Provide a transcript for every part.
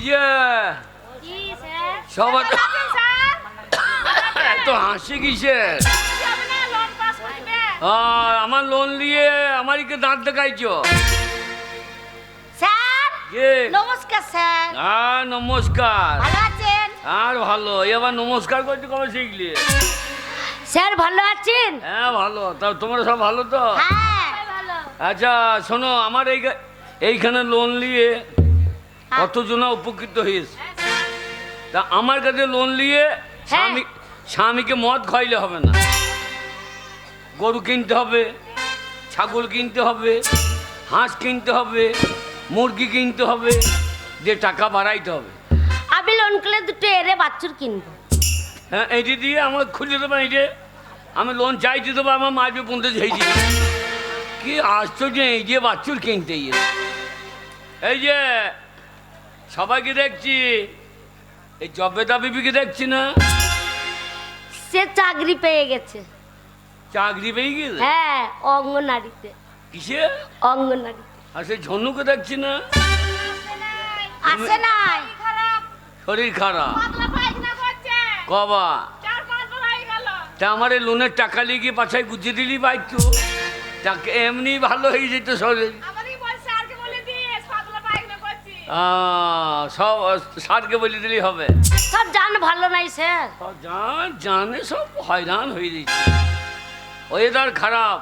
যে কি স্যার? সবাই ভালো আছেন, স্যার? এত হাসি কিসের? যাবে না, লোন পাস করবে? আমার লোন নিয়ে আমারকে দাঁত দেখাইছো। স্যার, কে? নমস্কার স্যার। নমস্কার। ভালো আছেন? আর ভালো, এবার নমস্কার করতে কবে শিখলি? স্যার ভালো আছেন? হ্যাঁ ভালো। তা তোমরা সব ভালো তো? হ্যাঁ ভালো। আচ্ছা শোনো, আমার এইখানে লোন নিয়ে কতজন উপকৃত হয়েছে। তা আমার কাছে লোন নিয়ে স্বামীকে মদ খাইলে হবে না, গরু কিনতে হবে, ছাগল কিনতে হবে, হাঁস কিনতে হবে, মুরগি কিনতে হবে, দিয়ে টাকা বাড়াইতে হবে। আমি লোন করলে দুটো এরে বাছুর কিনবো। হ্যাঁ এইটি দিয়ে আমার খুলে দেবো। এই যে আমি লোন চাইতে দেবো, আমার মারবে পৌঁছে ঝেঁচি। কি আশ্চর্য, এই যে বাছুর কিনতে গিয়ে এই যে সবাইকে দেখছি, এই জবেদা বিবিকে দেখছি না? সে চাকরি পেয়ে গেছে। চাকরি পেয়ে গেছে? হ্যাঁ, অঙ্গনারীতে। কিসে? অঙ্গনারীতে। আর সেই ঝন্নুকে দেখছি না? আসে নাই। শরীর খারাপ কবা? তা আমার এই লোনের টাকা লিখে পাছায় গুছিয়ে দিলি বাইতো, তাকে এমনি ভালো হয়ে যেত শরীর। সব স্যারকে বলে দিলেই হবে। সব জান ভালো নাই স্যার। জানে সব হয়রান হয়ে দিচ্ছে, ওয়েদার খারাপ।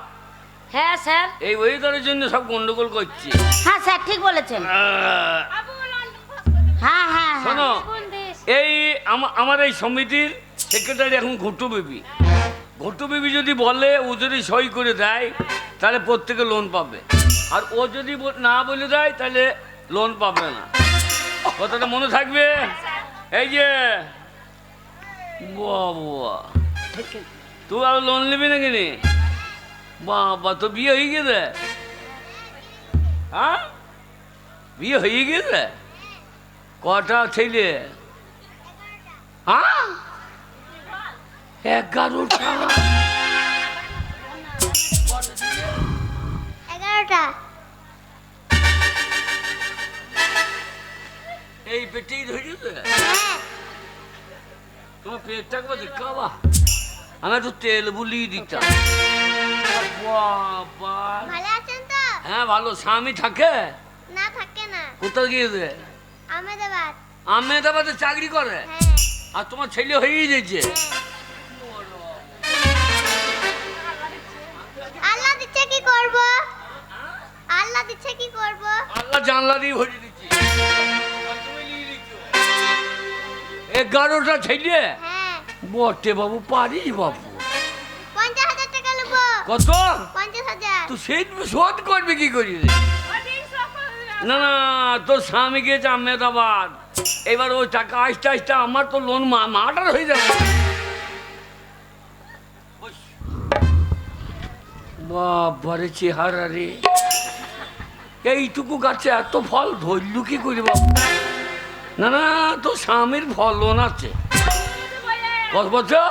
হ্যাঁ স্যার। এই ওয়েদারের জন্য সব গন্ডগোল করছে। হ্যাঁ স্যার ঠিক বলেছেন। হ্যাঁ হ্যাঁ শোনো, এই আমার এই সমিতির সেক্রেটারি এখন ঘুটু বিবি। ঘুটু বিবি যদি বলে, ও যদি সই করে দেয় তাহলে প্রত্যেকে লোন পাবে, আর ও যদি না বলে দেয় তাহলে লোন পাবে না। কথাটা মনে থাকবে। এই যে বাবা, তুই আর লোন নিবি না কিনি? বাবা, তো বিয়ে হয়ে গেছে? হ্যাঁ, বিয়ে হয়ে গেছে? কটা ছেলে? হ্যাঁ, 11টা। 11টা। এই পেটেই ধরেছে তোমার পেটটা একবার দেখাবা, আমি একটু তেল বুলিয়ে দিতাম। বাবা, ভালো আছেন তো? হ্যাঁ ভালো। স্বামী থাকে না, থাকে না। কোথায় গিয়েছে? আহমেদাবাদ। আহমেদাবাদে চাকরি করে? হ্যাঁ। আর তোমার ছেলে হয়েই যাচ্ছে? আল্লাহ দিচ্ছে, কি করব? আল্লাহ দিচ্ছে, কি করব? আল্লাহ জানলা দিয়ে ভরে দিচ্ছি। 11টা ছেলে? হ্যাঁ। বটে বাবু, পারিস বাবু। 50,000 টাকা নেব। কত? 50,000। তুই সেই শোধ করবি কি করি? না না, তোর স্বামী গিয়েছে আহমেদাবাদ, এবার ওই টাকা আস্তে আস্তে আমার তো লোন মার্ডার হয়ে যাবে। বাবারে চেহারা রে, এইটুকু গাছে এত ফল ধরলু কি করি বাবু? না না, তোর স্বামীর ফলন আছে। কত বছর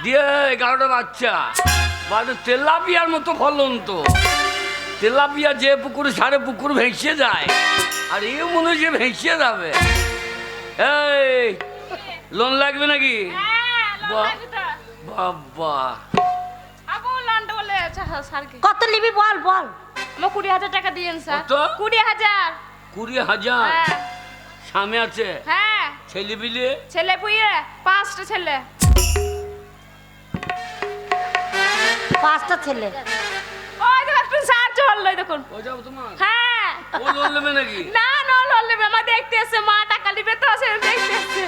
দিয়ে? 11টা বাচ্চা। বাদে তেলাপিয়ার মতো ফলন তো। তেলাপিয়া যে পুকুরে সারে পুকুর ভেসে যায়, আর এ মনে হয় যে ভেসে যাবে। এই লোন লাগবে নাকি? বাবা, কত নিবি বল বল। 20,000 টাকা দিয়েন স্যার। কত? 20,000। 20,000? হ্যাঁ স্বামী আছে? হ্যাঁ। ছেলে বিলে? ছেলে পুইয়ে 5টা ছেলে। 5টা ছেলে। ওই দেখো একটু স্যার চললো, দেখুন। ও যাবো তোমার? হ্যাঁ। ও লোন নেবে নাকি? না না, লোন নেবে। মা দেখতে এসে, মা টাকা নিবে তো, সে দেখতে এসে।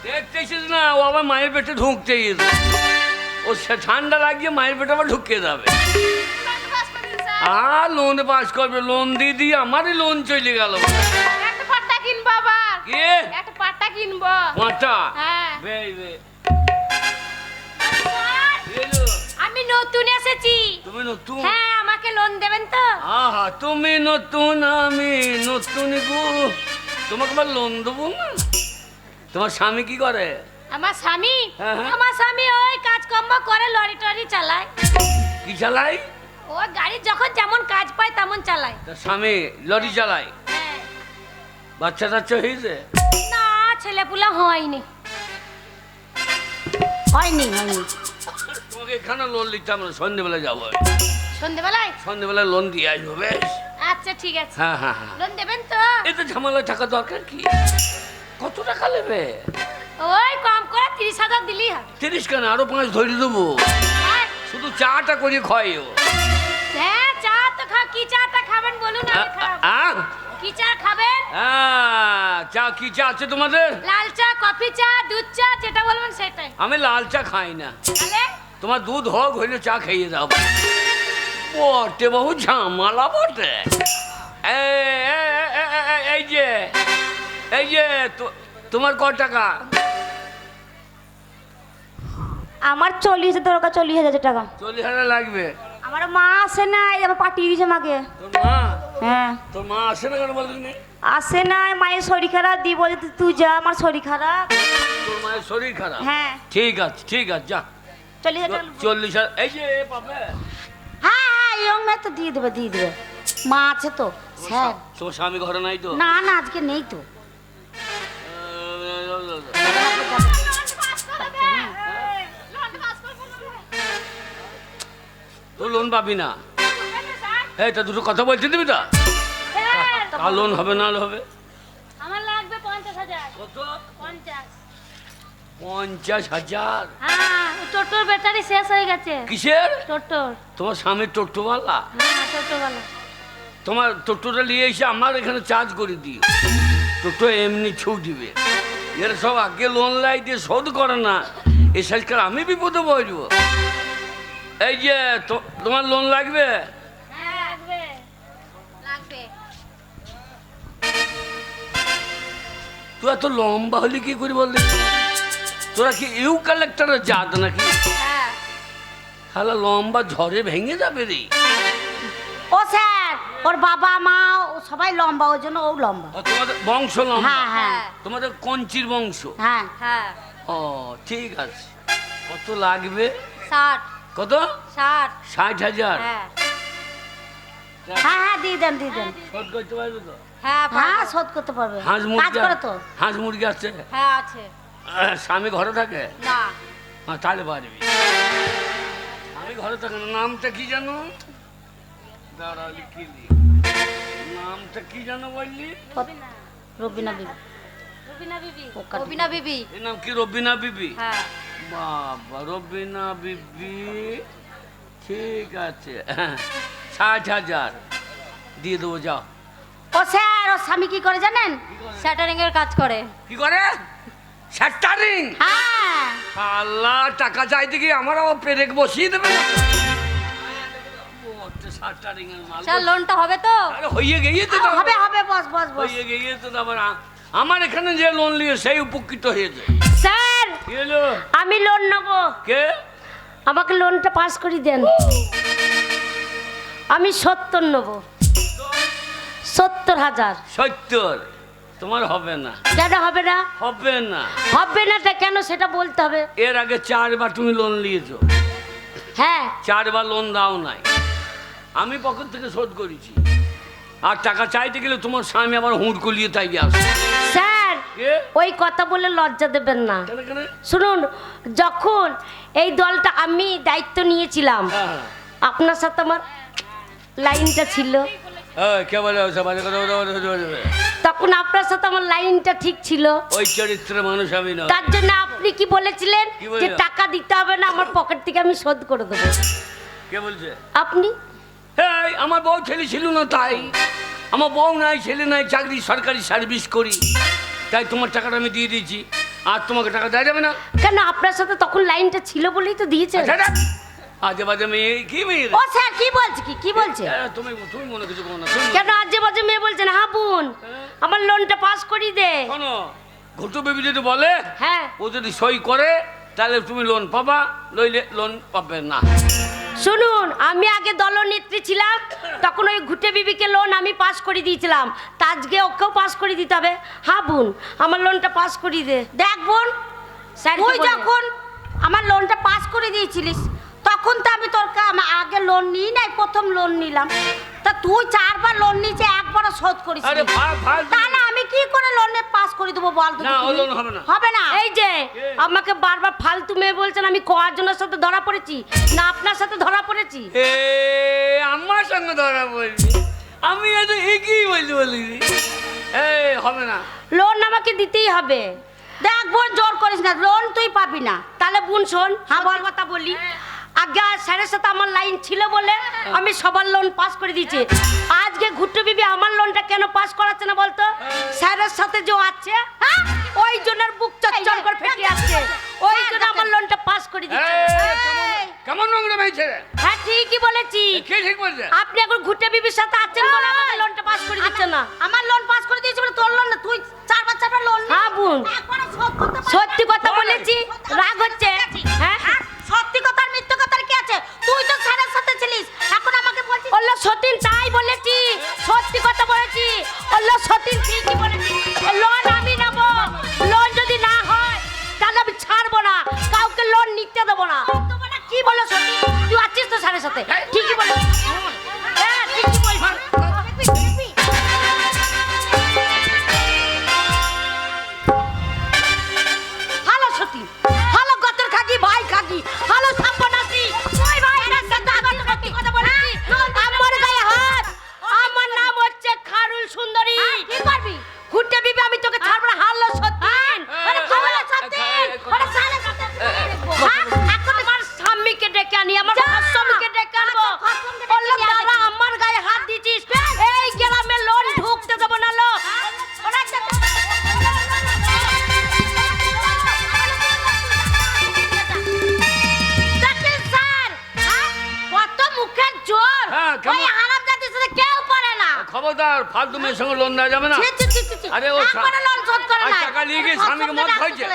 দেখতে এসেছিস না, ও আবার মায়ের পেটে ঢুকতে গেছে। ও ঠান্ডা লাগছে, মায়ের পেটে আবার ঢুকিয়ে যাবে। আর লোন পাস করবে? লোন দিয়ে দিয়ে আমারই লোন চলে গেল। একটা পাট্টা কিনবো আবার। কি? একটা পাট্টা কিনবো। পাঁচটা? হ্যাঁ। আমি নতুন এসেছি। তুমি নতুন? হ্যাঁ, আমাকে লোন দেবেন তো? আহা, তুমি নতুন আমি নতুন গো, তোমাকে আবার লোন দেবো না? তোমার স্বামী কি করে? আমার স্বামী? হ্যাঁ, হ্যাঁ। আমার স্বামী ওই কাজকর্ম করে, লরি টরি চালায়। কি চালাই? ও গাড়ি যখন যেমন কাজ পায় তেমন চালায়। তার স্বামী লরি চালায়? হ্যাঁ। বাচ্চা টাচ্চা হয়েছে? না ছেলেপুলা হয়নি। হয়নি হয়নি। তোমাকে এখানে লোন নিতাম না, সন্ধ্যেবেলা যাবো। সন্ধ্যেবেলায়? সন্ধ্যেবেলা লোন দিয়ে আসবো, বেশ? আচ্ছা ঠিক আছে। হ্যাঁ হ্যাঁ হ্যাঁ। লোন দেবেন তো? এতে ঝামেলা টাকা দরকার কি? কত টাকা নেবে? ওই কম করে 30,000 দিলেই হবে। 30 কেন, আরো 5 ধরে দেবো। আর শুধু চাটা করে খাইও। হ্যাঁ চা তো কি চাটা খাবেন বলুন, আমি খাবো। কি চা খাবেন? চা কি চা আছে তোমাদের? লাল চা, কফি চা, দুধ চা, যেটা বলবেন সেটাই। আমি লাল চা খাই না। তাহলে তোমার দুধ হোক, হইলে চা খাইয়ে দাও। বটে বহু ঝামেলা বটে। এই যে তোমার ক টাকা? আমার 40,000 দরকার, 40,000 টাকা। 40,000 লাগবে। আমার মা আসে না, আমার পাঠিয়ে দিয়েছে মাকে। তোর মা? হ্যাঁ তোর মা আসে না কেন বলবি? আসে না, মায়ের শরীর খারাপ, দিয়ে বলে তুই যা, আমার শরীর খারাপ। তোর মায়ের শরীর খারাপ? হ্যাঁ ঠিক আছে ঠিক আছে, যা। 40,000 টাকা। 40,000। এই যে পাবে। হ্যাঁ হ্যাঁ ইয়ং মেয়ে তো দিয়ে দেবে, দিয়ে দেবে। মা আছে তো স্যার? তোমার স্বামী ঘরে নাই তো? না না আজকে নেই তো। তোর লোন পাবি না। এই তা দুটো কথা বলতে দিবি তো? আর লোন হবে না হবে? আমার লাগবে 50,000। কত? 50। 50,000? হ্যাঁ টোটোর ব্যাটারি শেষ হয়ে গেছে। কিসের? টোটোর। তোমার স্বামীর টোটোওয়ালা? হ্যাঁ টোটোওয়ালা। তোমার টোটোটা নিয়ে এসে আমার এখানে চার্জ করে দিও। টোটো এমনি ছুট দিবে। এরা সব আগে লোন লাই দিয়ে শোধ করে না, এই সাজকাল আমি বিপদে পড়ব। এই যে তোমার লোন লাগবে? হ্যাঁ লাগবে। লাগবে। তুই এত লম্বা হলি কি করে বললি? তোরা কি ইউ কালেক্টরের জাত নাকি? হ্যাঁ। শালা লম্বা ঝড়ে ভেঙে যাবে রে। ও স্যার, ওর বাবা মা ও সবাই লম্বা, ওই জন্য ও লম্বা। তোমাদের বংশ লম্বা? হ্যাঁ হ্যাঁ তোমাদের কঞ্চির বংশ? হ্যাঁ। হ্যাঁ। ও ঠিক আছে। কত লাগবে? 60। কত? 60। 60,000? হ্যাঁ। হ্যাঁ হ্যাঁ দিয়ে দেন, দিয়ে দেন। শোধ করতে পারবে তো? হ্যাঁ হ্যাঁ শোধ করতে পারবে। হাঁস কাজ মুরগি? করে তো। হাঁস মুরগি আছে? হ্যাঁ আছে। স্বামী ঘরে থাকে? না। তাহলে পারবি। আমি ঘরে থাকে না। নামটা কি জানো? দাঁড়া লিখিলি। নামটা কি জানো বললি? রবিনা বিবি। রবিনা বিবি। পোকা রবিনা বিবি। এর নাম কি? রবিনা বিবি? হ্যাঁ। বাবা, রবিনা বিবি। ঠিক আছে, 60,000 দিয়ে দেবো, যাও। ও স্যার, ওর স্বামী কি করে জানেন? শ্যাটারিং এর কাজ করে। কি করে? শাটারিং? হ্যাঁ আল্লাহ, টাকা চাইতে কি আমার আবার পেরেক বসিয়ে দেবে না? শাটারিং এর মাল। স্যার লোনটা হবে তো? আরে হয়ে গিয়েছে তো। হবে হবে, বস বস বস। হয়ে গিয়েছে তো। আবার আমার এখানে যে লোন নিয়ে সেই উপকৃত হয়েছে। স্যার কি হলো? আমি লোন নেবো, কে? আমাকে লোনটা পাস করে দেন। আমি 70 নেবো। 70,000। 70? তোমার হবে না। কেন হবে না? হবে না। হবে না তা কেন সেটা বলতে হবে। এর আগে 4বার তুমি লোন নিয়েছো। হ্যাঁ 4বার লোন দাও নাই, আমি পকেট থেকে শোধ করেছি। আর টাকা চাইতে গেলে তোমার স্বামী আবার হুঁড় কলিয়ে তাই আসে। স্যার কে? ওই কথা বলে লজ্জা দেবেন না। কেন কেন? শুনুন, যখন এই দলটা আমি দায়িত্ব নিয়েছিলাম, হ্যাঁ। আপনার সাথে আমার লাইনটা ছিল, কে বলে ওসব বাজে কথা বলে? তখন আপনার সাথে আমার লাইনটা ঠিক ছিল। ওই চরিত্রের মানুষ আমি না। তার জন্য আপনি কি বলেছিলেন কি বললাম? যে টাকা দিতে হবে না, আমার পকেট থেকে আমি শোধ করে দেবো। কে বলছে? আপনি। হ্যাঁ, আমার বউ ছেলে ছিল না, তাই আমার বউ নাই, ছেলে নাই, চাকরি সরকারি সার্ভিস করি, তাই তোমার টাকাটা আমি দিয়ে দিয়েছি। আর তোমাকে টাকা দেওয়া যাবে না কেন? আপনার সাথে তখন লাইনটা ছিল বলেই তো দিয়েছেন। আজে বাজে মেয়ে। কি মেয়ে? ও স্যার কি বলছে, কি বলছে? তুমি তুমি মনে কিছু করো না। কেন আজে বাজে মেয়ে বলছেন? হ্যাঁ বোন, আমার লোনটা পাস করি দে। শোনো, ঘটু বেবি যদি বলে, হ্যাঁ ও যদি সই করে তাহলে তুমি লোন পাবা, নইলে লোন পাবে না। শুনুন, আমি আগে দলনেত্রী ছিলাম, তখন ওই ঘুটে বিবিকে লোন আমি পাস করে দিয়েছিলাম, তা আজকে ওকেও পাস করে দিতে হবে। হ্যাঁ বোন, আমার লোনটা পাস করি দে। দেখ বোন, তুই যখন আমার লোনটা পাস করে দিয়েছিলিস, তখন তো আমি তোর আগে লোন নিই নাই, প্রথম লোন নিলাম। তা তুই 4 বার লোন নিয়েছে, একবারও শোধ করিস আরে ভাল তাহলে আমি কি করে লোনে পাস করে দেবো বল তো? না, ও লোন হবে না। হবে না। এই যে আমাকে বারবার ফালতু মেয়ে বলছেন, আমি কয়জনের সাথে ধরা পড়েছি না আপনার সাথে ধরা পড়েছি? এ আমার সঙ্গে ধরা বলছি, আমি এত একই বলি এই হবে না। লোন আমাকে দিতেই হবে। দেখ বোন, জোর করিস না, লোন তুই পাবি না। তাহলে বোন শোন, হ্যাঁ বল, কথা বলি। আগে স্যারের সাথে আমার লাইন ছিল বলে আমি সবার লোন পাস করে দিয়েছি। আজকে ঘুরতে বিবি আমার লোনটা কেন পাস করাচ্ছে না বলতো? স্যারের সাথে যে আছে, হ্যাঁ, ওই জনের বুক চচ্চর করে ফেটে আসছে, ওই জন্য আমার লোনটা পাস করে দিচ্ছে। কেমন নোংরা মেয়েছে? হ্যাঁ ঠিকই বলেছি। কে ঠিক বলছে? আপনি এখন ঘুরতে বিবির সাথে আছেন বলে আমাকে লোনটা পাস করে দিচ্ছে না। আমার লোন পাস করে দিয়েছে বলে তোর লোন না, তুই 4 বার লোন। হ্যাঁ বোন, সত্যি কথা বলেছি, রাগ হচ্ছে? হ্যাঁ সত্যি কথার মিথ্যে কথার কি আছে? তুই তো স্যারের সাথে ছিলিস, এখন আমাকে বলছিস? বললো সতীন, তাই বলেছি, সত্যি কথা বলেছি। বললো সতীন, ঠিকই বলেছি, লোন আমি নেব। লোন যদি না হয় তাহলে আমি ছাড়বো না, কাউকে লোন নিতে দেবো না। কি বলো সতীন? তুই আছিস তো স্যারের সাথে? ঠিকই বলেছিস। হ্যাঁ ঠিকই বলছিস। হ্যালো সতী, হ্যালো গতর খাকি, ভাই খাকি, হ্যালো সাপনাসি, ওই ভাই এর সাথে আগত খাকি কথা বলেছি। আমার গায়ে হাত, আমার নাম হচ্ছে খারুল সুন্দরী। কি করবি? ঘুরতে বিবি আমি তোকে ছাড়ব না। হ্যালো সতীন, আরে কি বলে সতীন? আরে সালে সতীন, এখন আমার স্বামীকে ডেকে আনি, আমার স্বামীকে ডেকে আনবো। বললাম দাদা আমার গায়ে হাত দিছিস, এই গ্রামে লোন ঢুকতে দেবো না। লোক খবরদার, ফালতু মেয়ের সঙ্গে লোন দেওয়া যাবে না। আরে ও লোন শোধ করে না, টাকা নিয়ে গিয়ে স্বামীকে মদ খাইছে।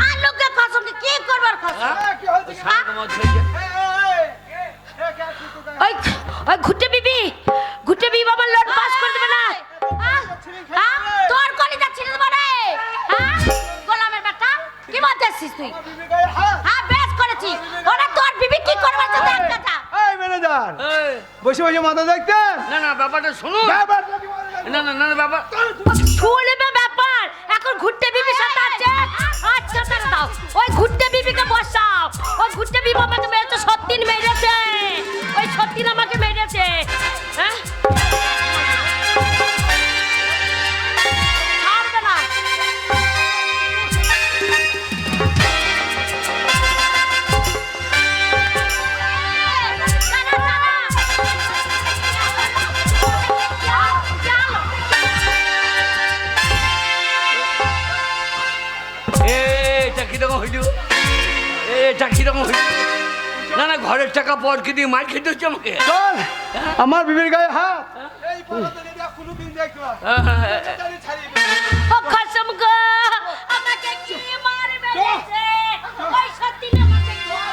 আর লোককে খসম কি করবার খসম? স্বামীকে মদ খাইছে। ওই ওই ঘুটে বিবি আমার লোন পাস করে দেবে না। তোর কলিজা ছিঁড়ে দেবো রে। গোলামের বেটা, কি বলতেছিস তুই? হ্যাঁ বেশ করেছি। ওরা তোর বিবি কি করবে দেখ কথা। এই ম্যানেজার, এই, বসে বসে মাথা দেখতেন? না না ব্যাপারটা শুনুন। না না না ব্যাপার শুনবে ব্যাপার। এখন ঘুরতে বিবির সাথে আছে। আচ্ছা তাহলে দাও, ওই ঘুরতে বিবিকে বসাও। ওই ঘুরতে বিবি আমাকে মেরেছে, সত্যিন মেরেছে, ওই সত্যিন আমাকে মেরেছে। হ্যাঁ ছাড়বে না। এটা কিরকম হইল? এটা কিরকম হইল? না না, ঘরের টাকা পর কি দিয়ে মার খেতে হচ্ছে আমাকে? চল, আমার বিবির গায়ে হাত। এই পালাতে যদি কোনোদিন দেখবা, তাহলে ছাড়িয়ে দেব। ও কসম গো, আমাকে কি মার মেরেছে? ওই সত্যিন আমাকে কি মার।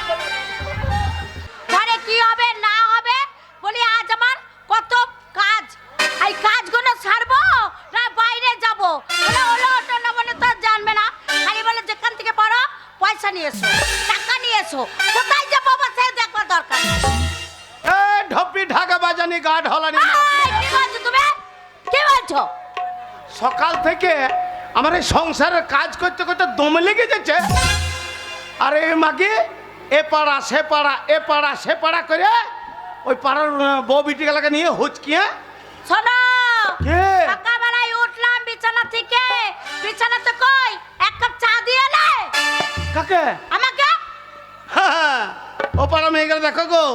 ঘরে কি হবে না হবে বলি, আজ আমার কত কাজ, এই কাজগুলো ছাড়বো না বাইরে যাব? বলে হলো ওটা না বলে তো জানবে না, খালি বলে যেখান থেকে পারো পয়সা নিয়ে এসো, টাকা নিয়ে এসো। কোথায় যাবো সে দেখবার দরকার নেই। এই ঢপি ঢাকা বাজানি গা ঢলানি। এই, কি বলছো তুমি? কি বলছো? সকাল থেকে আমার এই সংসারের কাজ করতে করতে দমে লেগে যাচ্ছে। আরে মাকে এ পাড়া সে পাড়া, এ পাড়া সে পাড়া করে ওই পাড়ার বউ বিটিগুলোকে নিয়ে হুচকিয়ে। শোনো, কে? সকালবেলায় উঠলাম বিছানা থেকে, বিছানাতে কই এক কাপ চা দিয়ে এলে কাকে? আমাকে। হ্যাঁ, ও পাড়া মেয়েগুলো দেখো গো,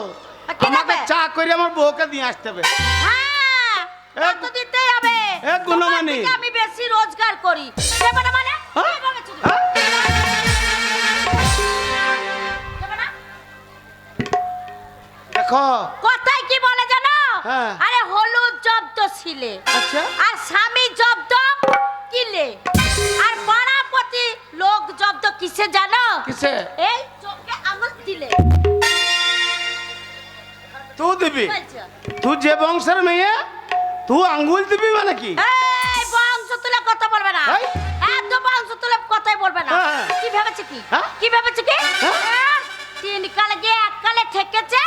কি আমাকে দেবে? চা করে আমার বউকে দিয়ে আসতে হবে। হ্যাঁ, কত দিতেই হবে। এক গুণমানি। তোমার থেকে আমি বেশি রোজগার করি। দেবে না মানে? হ্যাঁ? কি ভেবেছো তুমি? হ্যাঁ? দেবে না? দেখো কথায় কি বলে জানো? হ্যাঁ। আরে হলুদ জব্দ ছিলে, আচ্ছা, আর স্বামী জব্দ কিলে, আর পাড়াপতি লোক জব্দ কিসে জানো? কিসে? এই চোখে আঙুল দিলে। তুই দিবি? বলছো? তুই যে বংশের মেয়ে, তুই আঙ্গুল দিবি মানে কি? এই বংশ তুলে কথা বলবে না। এই? একদম বংশ তুলে কথাই বলবে না। হ্যাঁ। কি ভেবেছে কি? হ্যাঁ? কি ভেবেছে কি? হ্যাঁ? তিন কালে গিয়ে এক কালে ঠেকেছে।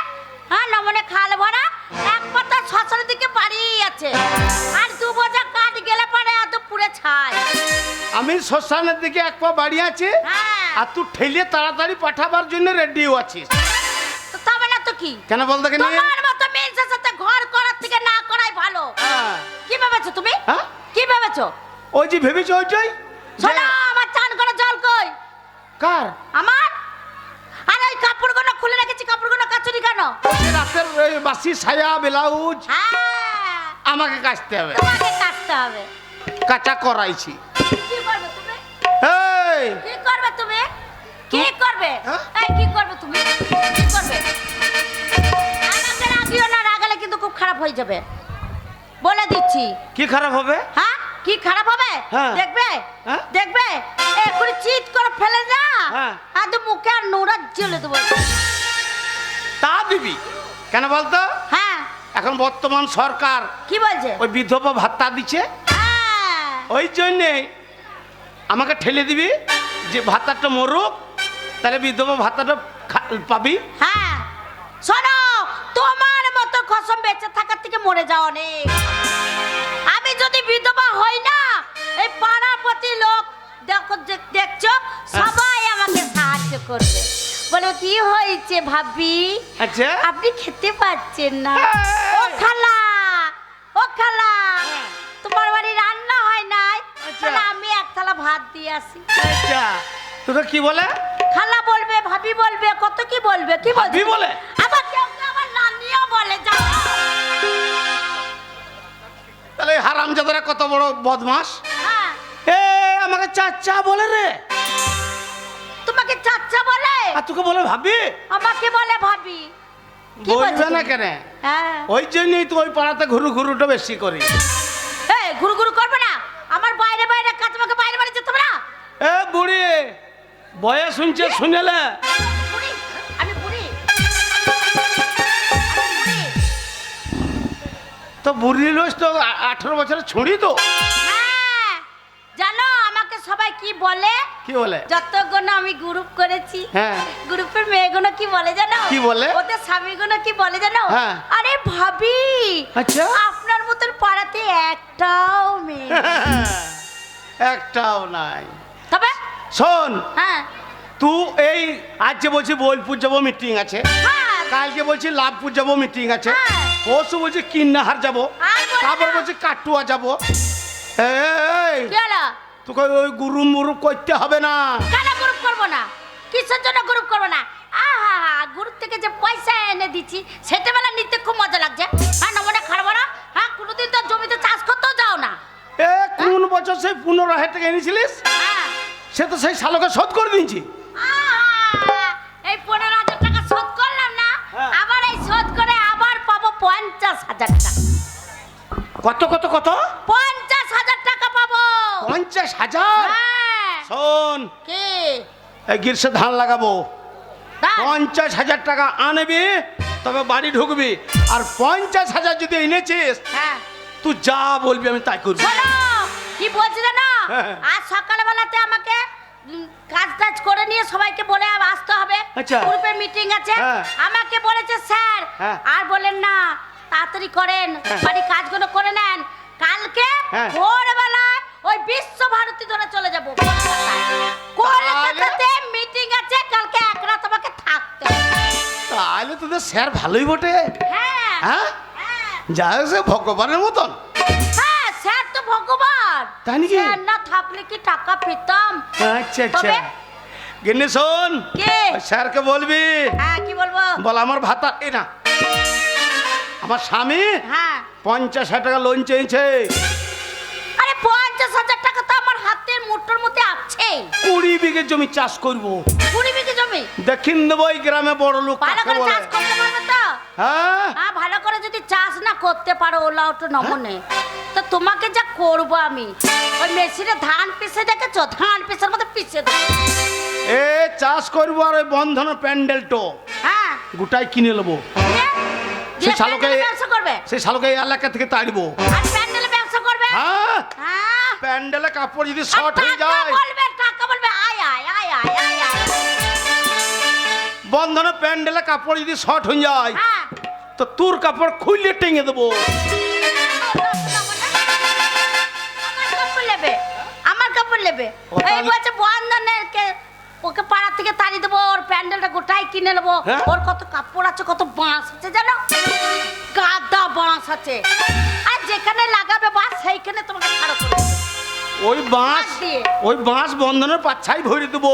হ্যাঁ, নমনে খাল ভরা, এক পাতা শ্মশানের দিকে বাড়ি। আমি শ্মশানের দিকে এক পা বাড়ি আছি, হ্যাঁ আর তুই ঠেলে তাড়াতাড়ি পাঠাবার জন্য রেডিও আছিস। তো তবে না তো কি, কেন বলতে কি তোমার মতো মেয়ের সাথে ঘর করার থেকে না করাই ভালো। কি ভেবেছো তুমি? হ্যাঁ? কি ভেবেছো? ওই যে ভেবেছি ওইটাই। শোনো, আমার চান করা জল কই? কার? আমার। আর ওই কাপড়গুলো খুলে রেখেছি, কাপড়গুলো কাচুনি কেন? ওই যে রাতের ওই বাসি সায়া ব্লাউজ হ্যাঁ, আমাকে কাচতে হবে, তোমাকে কাচতে হবে। কাঁচা করাইছি। কি করবে তুমি? এই কি করবে তুমি? কি করবে? হ্যাঁ? এই কি করবে তুমি? কি করবে? আমাকে রাগিও না, রাগালে কিন্তু খুব খারাপ হয়ে যাবে, বলে দিচ্ছি। কি খারাপ হবে? হ্যাঁ, কি খারাপ হবে? হ্যাঁ। দেখবে, হ্যাঁ? দেখবে এক্ষুনি চিৎ করে ফেলে না, হ্যাঁ। আর তো মুখে আর নোড়া জ্বলে দেবো। তা দিবি কেন বলতো? হ্যাঁ, এখন বর্তমান সরকার কি বলছে? ওই বিধবা ভাতা দিচ্ছে, হ্যাঁ, ওই জন্যে আমাকে ঠেলে দিবি যে ভাতাটা মরুক, তাহলে বিধবা ভাতাটা পাবি। হ্যাঁ, শোনো, তোমার মতো কসম বেঁচে থাকার থেকে মরে যাওয়া অনেক। আমি যদি বিধবা হই না, এই পাড়াপতি লোক দেখো, দেখছো সবাই আমাকে সাহায্য করবে, বলে কি হয়েছে ভাবি, আচ্ছা আপনি খেতে পাচ্ছেন না? ও খালা, ও খালা, তোমার বাড়ি রান্না হয় নাই, আচ্ছা। তাহলে আমি এক থালা ভাত দিয়ে আসি। আচ্ছা তোকে কি বলে? খালা বলবে, ভাবি বলবে, কত কি বলবে, কি ভাবি বলে? আবার কেউ কেউ আমার নানিও বলে, জানো? তাহলে হারামজাদারা কত বড় বদমাস। হ্যাঁ, এ আমাকে চাচা বলে রে, তোমাকে চাচা বলে, আর তোকে বলে ভাবি? আমাকে বলে ভাবি। কি বলছো বলবে না তুমি? কেন? হ্যাঁ, ওই জন্যই তো ওই পাড়াতে ঘুরু ঘুরুটা বেশি করি। এই ঘুরু ঘুরু করবে না, আমার বাইরে বাইরে কাজ, আমাকে বাইরে বাইরে যেতে হবে না। এ বুড়ি বয়ে শুনছে শুনেলে বুড়ি, আমি বুড়ি, আমি বুড়ি। তো বুড়ি লোস তো 18 বছরের ছুঁড়ি তো। হ্যাঁ, জানো আমাকে সবাই কি বলে? কি বলে? যতগুলো আমি গ্রুপ করেছি, হ্যাঁ। গ্রুপের মেয়েগুলো কি বলে জানো? কি বলে? ওদের স্বামীগুলো কি বলে জানো? হ্যাঁ। আরে ভাবি, আচ্ছা। আপনার মতন পাড়াতে একটাও মেয়ে নেই। একটাও নাই। তবে শোন, হ্যাঁ, তুই এই আজ যে বলছি বোলপুর যাবো মিটিং আছে, হ্যাঁ, কালকে বলছি লাভপুর যাবো মিটিং আছে, হ্যাঁ। পরশু বলছি কিন্নাহার যাবো, আর বলে তারপর না। বলছি কাটুয়া যাবো। এই কি হলো? তোকে ওই গুরুম মুরুপ করতে হবে না। কেন গ্রুপ করবো না? কিসের জন্য গ্রুপ করবো না? আহা, গ্রুপ থেকে যে পয়সা এনে দিচ্ছি সেটা বেলা নিতে খুব মজা লাগছে। হ্যাঁ, নমনে খারাপ না? হ্যাঁ, কোনোদিন তো জমিতে চাষ করতেও যাও না। এ কোন বছর সেই 15,000 টাকা এনেছিলিস, হ্যাঁ, সে তো সেই শালকে শোধ করে দিয়েছি। আহা, এই 15,000 টাকা শোধ করলাম না, হ্যাঁ। আবার এই শোধ করে আবার পাবো 50,000 টাকা। কত কত কত? 50,000 টাকা পাবো। 50,000? হ্যাঁ, শোন, কি? এই গ্রীষ্মে ধান লাগাবো, দাও। 50,000 টাকা আনবি তবে বাড়ি ঢুকবি, আর 50,000 যদি এনেছিস হ্যাঁ, তুই যা বলবি আমি তাই করবি। শোনো, কি বলছি জানো? হ্যাঁ। আজ সকালবেলাতে আমাকে কাজ টাজ করে নিয়ে সবাইকে বলে আসতে হবে, আচ্ছা। গ্রুপে মিটিং আছে। হ্যাঁ। আমাকে বলেছে স্যার, হ্যাঁ। আর বলেন না, তাড়াতাড়ি করেন, হ্যাঁ। বাড়ির কাজগুলো করে নেন। কালকে হ্যাঁ। ভোরবেলায় ওই বিশ্বভারতী ধরে চলে যাবো কলকাতায়। কলকাতাতে মিটিং আছে, কালকে এক রাত আমাকে থাকতে হবে। তাহলে তোদের স্যার ভালোই বটে। হ্যাঁ, হ্যাঁ, হ্যাঁ, যাই হোক সে ভগবানের মতন। হ্যাঁ, স্যার তো ভগবান। তাই নাকি? স্যার না থাকলে কি টাকা পেতাম? আচ্ছা আচ্ছা, তবে? গিন্নি শোন, কে? ওই স্যারকে বলবি, হ্যাঁ, কি বলবো? বল আমার ভাতা এ না, আমার স্বামী হ্যাঁ, 50,000 টাকা লোন চেয়েছে। আরে 50,000 টাকা তো আমার হাতের মুঠোর মধ্যে আছে। 20 বিঘে জমি চাষ করব, 20 বিঘে জমি। দেখিন দেবো এই গ্রামে বড় লোক ভালো কাকে করে বলে। চাষ করতে পারবে তো? হ্যাঁ, হ্যাঁ, ভালো করে যদি চাষ না করতে পারো, ওলা ওটা নমনে, তো তোমাকে যা করবো আমি, ওই মেশিনে ধান পিষে দেখেছো? ধান পিষের মধ্যে পিষে দেবো। এ চাষ করবো আর ওই বন্ধন প্যান্ডেলটো হ্যাঁ, গোটাই কিনে নেবো, দিয়ে- দিয়ে সে শালোকে প্যান্ডেলে ব্যবসা করবে, সেই শালোকে এই এলাকা থেকে তাড়বো। আর প্যান্ডেলে ব্যবসা করবে। হ্যাঁ, হ্যাঁ, প্যান্ডেলে কাপড় যদি আর শর্ট হয়ে টাকা যায়, বলবে, টাকা বলবে, আয় আয় আয় আয় আয় আয়। বন্ধনে প্যান্ডেলে কাপড় যদি শর্ট হয়ে যায়, হ্যাঁ, তো তোর কাপড় খুলে টেঙে দেবো। আমার কাপড় নেবে, আমার কাপড় নেবে ও, এই তাহলে- বলছে বন্ধনের ওকে পাড়া থেকে তাড়িয়ে দেবো, ওর প্যান্ডেলটা গোটাই কিনে নেবো। হ্যাঁ? ওর কত কাপড় আছে, কত বাঁশ আছে জানো, গাদা বাঁশ আছে। আর যেখানে লাগাবে বাঁশ সেইখানে তোমাকে ছাড়ো করে দেবে। ওই বাঁশ, বাঁশ দিয়ে। ওই বাঁশ বন্ধনের পাচ্ছাই ভরে দেবো,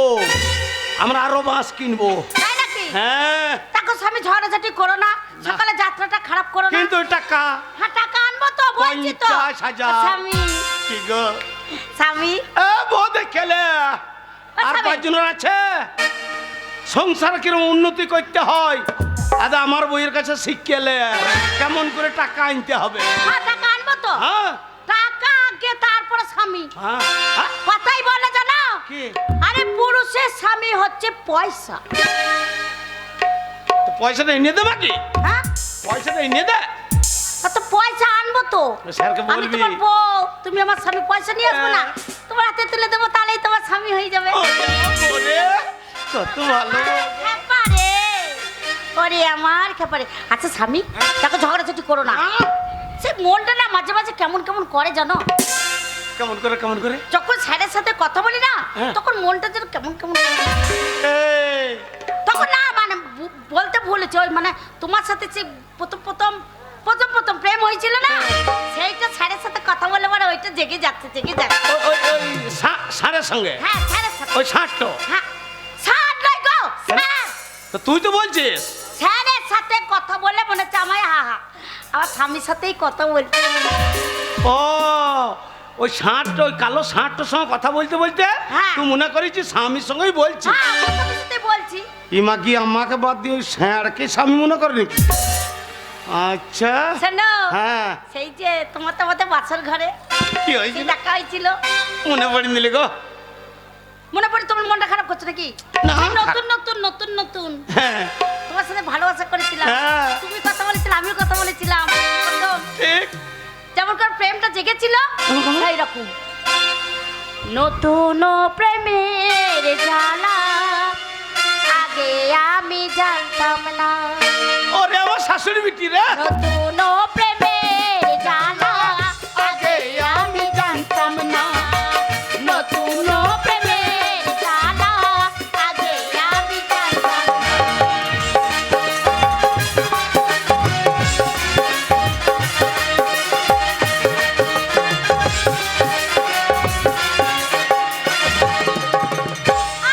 আমরা আরো বাঁশ কিনবো। তাই নাকি? হ্যাঁ, দেখো স্বামী, ঝড়াঝাটি করো না, সকালে যাত্রাটা খারাপ করো না। কিন্তু টাকা হ্যাঁ, টাকা আনবো তো, বলছি তো। 50,000। স্বামী, কি গো স্বামী, এ বউ দেখলে আর স্বামী। কয়জনের আছে? সংসার কিরম উন্নতি করতে হয় আদা আমার বইয়ের কাছে শিখলে কেমন করে টাকা আনতে হবে। হ্যাঁ, টাকা আনবো তো। হ্যাঁ টাকা আগে, তারপরে স্বামী। হ্যাঁ হ্যাঁ, কথাই বলে জানো, কি আরে পুরুষের স্বামী হচ্ছে পয়সা। তো পয়সাটা এনে দে নাকি? হ্যাঁ, পয়সাটা এনে দে। তো পয়সা আনবো তো। স্যারকে আমি বলবি। তোমার বউ, তুমি আমার স্বামী, পয়সা নিয়ে আসবো না, হ্যাঁ। তোমার হাতে তুলে দেবো, তাহলেই তোমার স্বামী হয়ে যাবে। ওরে, কত ভালো। খেপারে, ওরে আমার খেপারে। আচ্ছা স্বামী, দেখো ঝগড়াঝাটি করো না। সে মনটা না মাঝে মাঝে কেমন কেমন করে জানো, কেমন করে কেমন করে? যখন স্যারের সাথে কথা বলি না, হ্যাঁ। তখন মনটা যেন কেমন কেমন করে। এই, তখন না মানে বলতে ভুলেছে, ওই মানে তোমার সাথে যে প্রথম প্রথম প্রথম প্রথম প্রেম হয়েছিল না, সেইটা স্যারের সাথে কথা বলে মানে ওইটা জেগে যাচ্ছে, জেগে যাচ্ছে। ওই সারের সঙ্গে হ্যাঁ, স্যারের সাথে। ওই ষাটটো। হ্যাঁ, স্যার নয় গো, স্যার। তো তুই তো বলছিস স্যারের সাথে কথা বলে মনে হচ্ছে আমায় আমার স্বামীর সাথেই কথা বলছি। ও ওই ষাটটা, ওই কালো ষাটটার সঙ্গে কথা বলতে বলতে হ্যাঁ। তুই মনে করেছিস স্বামীর সঙ্গেই বলছি। হ্যাঁ, আমার স্বামীর সাথেই বলছি। ইমা কি আমাকে বাদ দিয়ে ওই ষাঁড়কে স্বামী মনে করে নাকি? আচ্ছা শোনো, হ্যাঁ, সেই যে তোমার তো আমাদের বাসর ঘরে কি কি হয়েছিল দেখা হয়েছিল, মনে পড়ে নিলে গো? মনে পড়ে? তোমার মনটা খারাপ করছো নাকি? না, এই নতুন নতুন নতুন নতুন হ্যাঁ তোমার সাথে ভালোবাসা করেছিলাম, হ্যাঁ। তুমি কথা বলেছিলে, আমিও কথা বলেছিলাম, প্রথম ঠিক। যেমন করে প্রেমটা জেগেছিল সেই রকম। নতুন প্রেমের জ্বালা আগে আমি জানতাম না, ওরে আমার শাশুড়ি বিটি রে, নতুন প্রেমের জ্বালা আগে আমি জানতাম না, নতুন প্রেমের জ্বালা আগে আমি জানতাম না।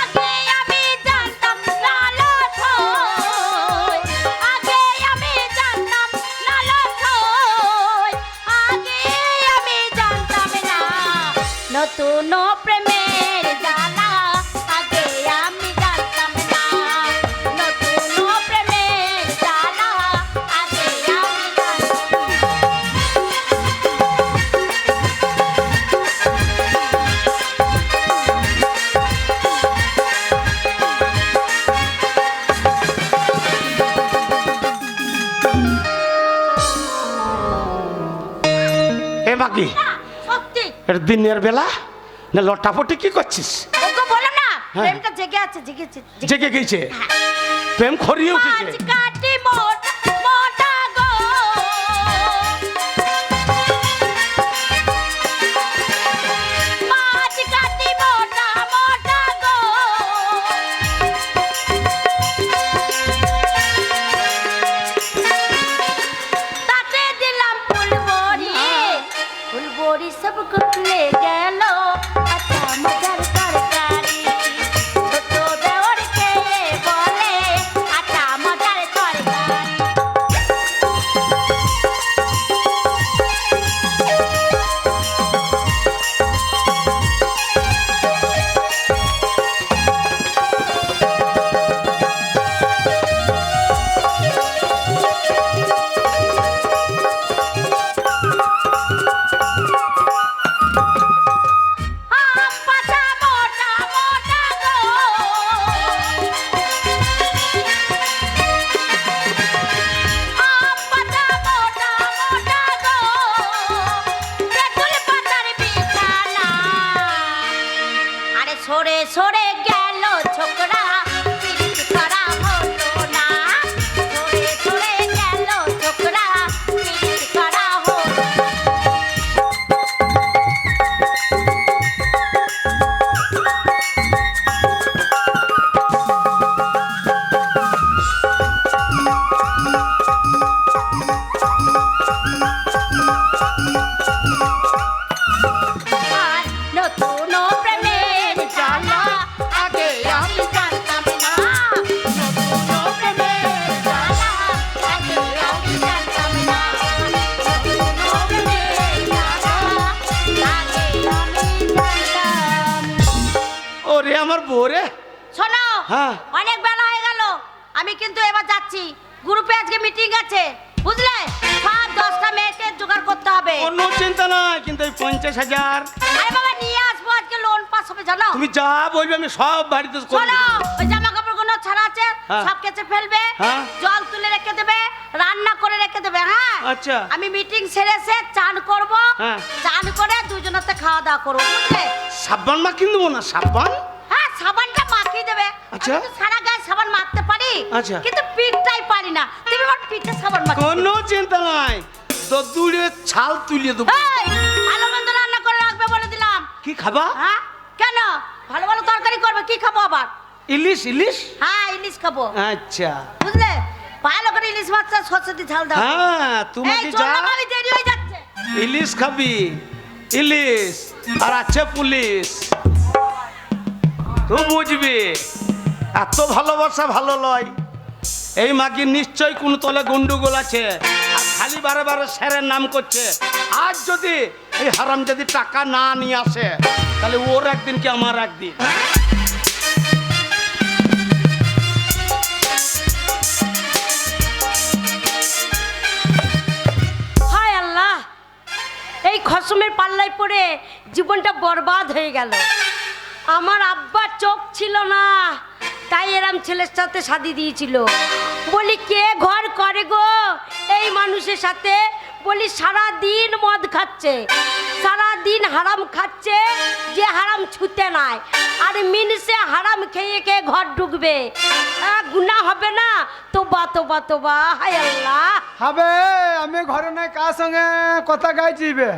আগে আমি জানতাম না লালচ হয়, আগে আমি জানতাম না লালচ হয়, আগে আমি জানতাম না নতুন প্রেমের জ্বালা আগে আমি জানতাম না, নতুন প্রেমের জ্বালা আগে আমি জানতাম না। এ বাকি সত্যি এটা দিনের বেলা না লটাপটি কি করছিস? ওকে বলো না, হ্যাঁ। প্রেমটা জেগে আছে, জেগেছে। জেগে গেছে, প্রেম খরিয়ে উঠেছে। মাছ কাটি মোটা মোটা গো, মাছ কাটি মোটা মোটা গো, তাতে দিলাম ফুলবড়ি, ফুলবড়ি সব গুলে গেল আচ্ছা মজার তরকারি, ছোট দেওরকে বলে আচ্ছা মজার তরকারি। বলবো রে? শোনো, হ্যাঁ। অনেক বেলা হয়ে গেল, আমি কিন্তু এবার যাচ্ছি। গ্রুপে আজকে মিটিং আছে, বুঝলে? সব 10টা মেয়েকে জোগাড় করতে হবে। কোনো চিন্তা নাই, কিন্তু এই 50,000 আরে বাবা নিয়ে আসবো, আজকে লোন পাস হবে জানো। তুমি যা বলবে আমি সব বাড়িতে করে শোনো, দেব। ওই জামা কাপড়গুলো ছাড়া আছে, হ্যাঁ। সব কেচে ফেলবে, হ্যাঁ। জল তুলে রেখে দেবে, রান্না করে রেখে দেবে। হ্যাঁ আচ্ছা। আমি মিটিং সেরে এসে চান করব, হ্যাঁ। চান করে দুজনেতে খাওয়া দাওয়া করবো, বুঝলে? সাবান মাখিয়ে দেবো না? সাবান? হ্যাঁ সাবানটা মাখিয়ে দেবে। আচ্ছা। আমি তো সারা গায়ে সাবান মাখতে পারি, আচ্ছা। কিন্তু পিঠটাই পারি না। তুমি আমার পিঠে সাবান মাখো। কোনো চিন্তা নাই, দূরে ছাল তুলিয়ে দেবো। ভালো মন্দ রান্না করে রাখবে বলে দিলাম। কি খাবা? হ্যাঁ কেন? ভালো ভালো তরকারি করবে। কি খাবো আবার? ইলিশ? ইলিশ? হ্যাঁ ইলিশ খাবো। আচ্ছা। বুঝলে? ভালো করে ইলিশ মাছটা সরষে দিয়ে ঝাল দাও। হ্যাঁ তোমাকে এই যা চললাম, আমি দেরি হয়ে যাচ্ছে। ইলিশ খাবি, ইলিশ আর আছে পুলিশ, তুই বুঝবি। এত ভালোবাসা ভালো লয়। এই মাকে নিশ্চয় কোন তলে গন্ডগোল আছে, আর খালি বারে বারে স্যারের নাম করছে। আজ যদি এই হারাম যদি টাকা না নিয়ে আসে, তাহলে ওর একদিন কি আমার একদিন। হায় আল্লাহ, এই খসমের পাল্লায় পড়ে জীবনটা বরবাদ হয়ে গেল। আমার আব্বার চোখ ছিল না, তাই এরম ছেলের সাথে শাদি দিয়েছিল। বলি কে ঘর করে গো এই মানুষের সাথে? বলি সারা দিন মদ খাচ্ছে, সারা দিন হারাম খাচ্ছে, যে হারাম ছুতে নাই। আর মিনিসে হারাম খেয়ে খেয়ে ঘর ঢুকবে, গুনাহ হবে না? তোবা তোবা তোবা, হায় আল্লাহ। হবে আমি ঘরে নাই, কার সঙ্গে কথা গাইছিবে?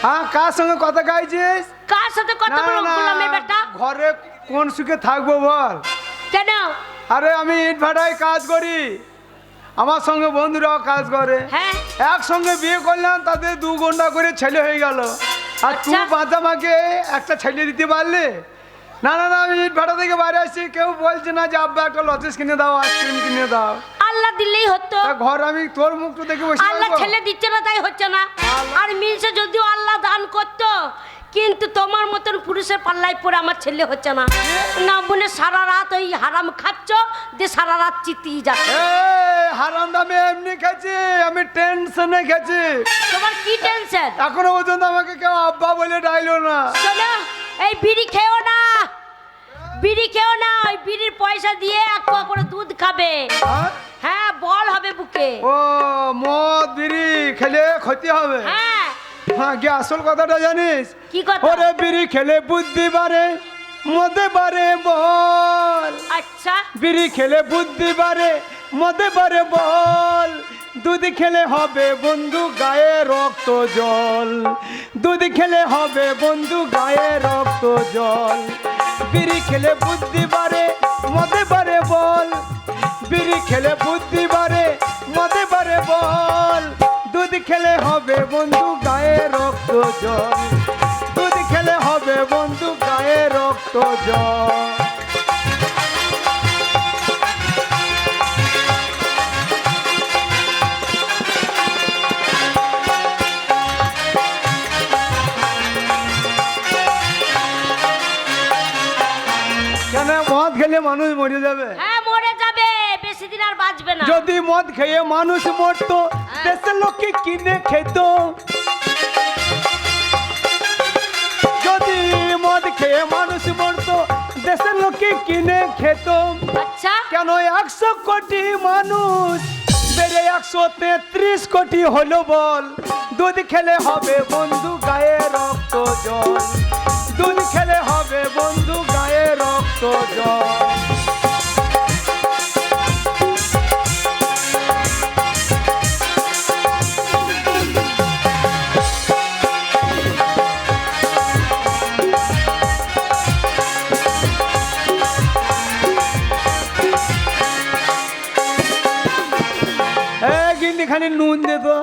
হ্যাঁ কার সঙ্গে কথা গাইছিস? কার সাথে কথা বলো গোলামের বেটা? ঘরে কোন সুখে থাকবো বল? কেন? আরে আমি ইট ভাটায় কাজ করি, আমার সঙ্গে বন্ধুরাও কাজ করে। হ্যাঁ একসঙ্গে বিয়ে করলাম, তাদের 2 ঘন্টা করে ছেলে হয়ে গেল। আর তুই আচ্ছা। বাঁচা মাকে একটা ছেলে দিতে পারলি? না না না, আমি ইট ভাটা থেকে বাইরে আসছি, কেউ বলছে না যে আব্বা একটা লজেস কিনে দাও, আইসক্রিম কিনে দাও। আল্লাহ দিলেই হতো। তা ঘর আমি তোর মুখটা দেখে বসে আল্লাহ থাকবো? ছেলে দিচ্ছে না তাই হচ্ছে না। আর মিলছে যদিও আল্লাহ দান করতো, কিন্তু তোমার মতন পুরুষের পাল্লায় পড়ে আমার ছেলে হচ্ছে না। না বোনে সারা রাত ওই হারাম খাচ্ছ, যে সারা রাত চিতিয়ে যাচ্ছে। হারাম দামে এমনি খেয়েছি, আমি টেনশনে খেয়েছি। তোমার কি টেনশন? এখনো পর্যন্ত আমাকে কেউ আব্বা বলে ডাইলো না। শোনো, এই বিড়ি খেও না, বিড়ি খেও না। ওই বিড়ির পয়সা দিয়ে 1 পোয়া করে দুধ খাবে। হ্যাঁ? হ্যাঁ বল হবে বুকে। ও মদ বিড়ি খেলে ক্ষতি হবে? হ্যাঁ হ্যাঁ কি আসল কথাটা জানিস? কি কথা? ওরে বিড়ি খেলে বুদ্ধি বাড়ে, মদে বাড়ে বল। আচ্ছা বিড়ি খেলে বুদ্ধি বাড়ে, মদে বাড়ে বল। দুধ খেলে হবে বন্ধু গায়ে রক্ত জল, দুধ খেলে হবে বন্ধু গায়ে রক্ত জল। বিড়ি খেলে বুদ্ধি বাড়ে, মদে বাড়ে বল। বিড়ি খেলে বুদ্ধি বাড়ে, মদে বাড়ে বল। দুধ খেলে হবে বন্ধু গায়ে রক্ত জল, দুধ খেলে হবে বন্ধু গায়ে রক্ত জল। কেন মদ খেলে মানুষ মরে যাবে? হ্যাঁ মরে যাবে, বেশি দিন আর বাঁচবে না। যদি মদ খেয়ে মানুষ মরতো, দেশের লোককে কিনে খেত। যদি মদ খেয়ে মানুষ মরতো, দেশের লোককে কিনে খেত। আচ্ছা কেন 100 কোটি মানুষ বেড়ে 133 কোটি হলো বল। দুধ খেলে হবে বন্ধু গায়ে রক্ত জল, দুধ খেলে হবে বন্ধু গায়ে রক্ত জল। খানি নুন দে তো,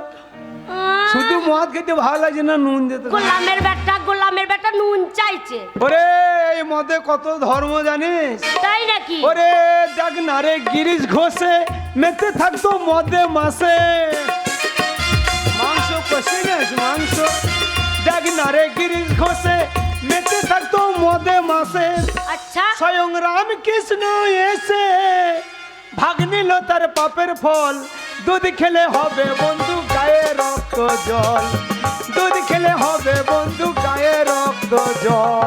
শুধু মদ খেতে ভালো লাগছে না, নুন দে তো। গোলামের বেটা নুন চাইছে। ওরে এই মদে কত ধর্ম জানিস? তাই নাকি? ওরে দেখ না রে, গিরিশ ঘষে মেতে থাকতো মদে মাসে। মাংস কষে গেছ মাংস, দেখ না রে গিরিশ ঘষে মেতে থাকতো মদে মাসে। আচ্ছা স্বয়ং রামকৃষ্ণ এসে ভাগ নিল তার পাপের ফল। দুধ খেলে হবে বন্ধু গায়ে রক্ত জল, দুধ খেলে হবে বন্ধু গায়ে রক্ত জল।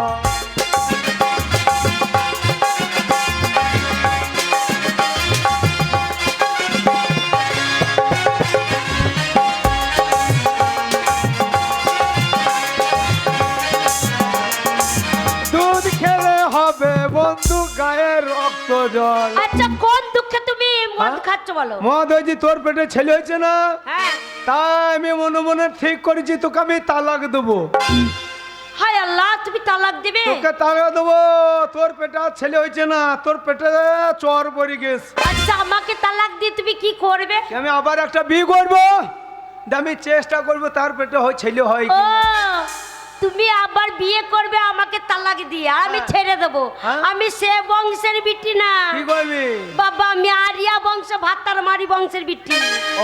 দুধ খেলে হবে বন্ধু গায়ে রক্ত জল। আচ্ছা কোন দুঃখে তুমি মদ খাচ্ছ বলো? মদ হয়েছি তোর পেটে ছেলে হয়েছে না, হ্যাঁ। তাই আমি মনে মনে ঠিক করেছি তোকে আমি তালাক দেবো। হায় আল্লাহ, তুমি তালাক দেবে? তোকে তালাক দেবো, তোর পেটে আর ছেলে হয়েছে না, তোর পেটে চর পড়ে গেছে। আচ্ছা আমাকে তালাক দিয়ে তুমি কি করবে? আমি আবার একটা বিয়ে করবো, আমি চেষ্টা করবো তার পেটে ছেলে হয় ও কি। তুমি আবার বিয়ে করবে আমাকে তালাক দিয়ে, আর আমি ছেড়ে দেবো। হ্যাঁ। আমি সে বংশের বিটি না কি করবি? বাবা, আমি আরিয়া বংশ ভাতার মারি বংশের বিটি।